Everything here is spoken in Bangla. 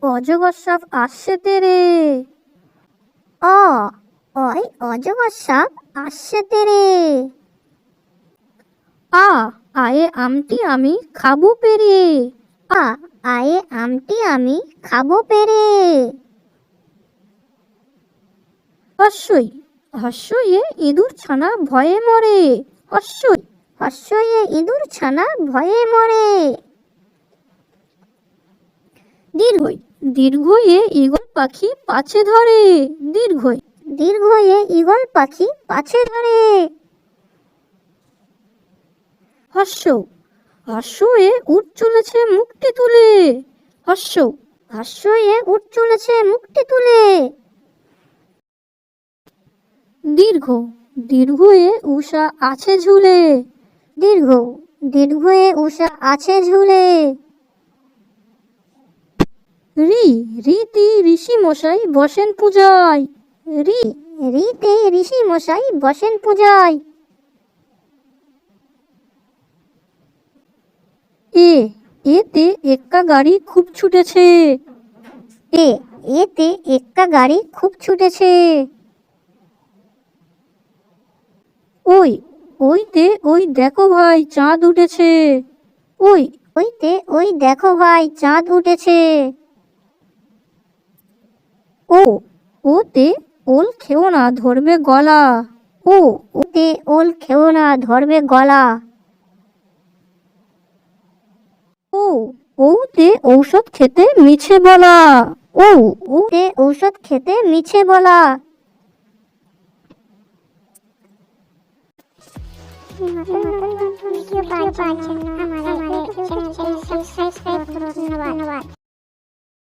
অজগর সাপ আসছে তেরে। অ ওই অজগর সাপ আসছে তেরে। আ আয়ে আমটি আমি খাবো পেরে। আ আয়ে আমটি আমি খাবো পেরে। হস্যই হস্যইয়ে ইঁদুর ছানা ভয়ে মরে। হস্যই হস্যইয়ে ইঁদুর ছানা ভয়ে মরে। দীর্ঘই দীর্ঘইয়ে ঈগল পাখি পাছে ধরে। দীর্ঘই দীর্ঘয়ে ঈগল পাখি পাছে ধরে। হস্য হস্যয়ে উঠ চলেছে মুখটি তুলে। হস্য হস্যয়ে উঠ চলেছে মুখটি তুলে। দীর্ঘ দীর্ঘয়ে উষা আছে ঝুলে। দীর্ঘ দীর্ঘয়ে উষা আছে ঝুলে। রি রীতি ঋষি মশাই বসেন পূজায়। রি রীতে ঋষি মশাই বসেন পূজায়। এ এতে এক্কা গাড়ি খুব ছুটেছে। এ এতে একটা গাড়ি খুব ছুটেছে। ওই ওইতে ওই দেখো ভাই চাঁদ উঠেছে। ওই ওইতে ওই দেখো ভাই চাঁদ উঠেছে। ও ওতে ওল খেও না ধরবে গলা। ও ওতে ওল খেও না ধরবে গলা। ও ওতে ঔষধ খেতে মিছে বলা। ও ওতে ঔষধ খেতে মিছে বলা। নতুন নতুন ভিডিও পাওয়ার জন্য আমাদের ইউটিউব চ্যানেলটি সাবস্ক্রাইব করুন।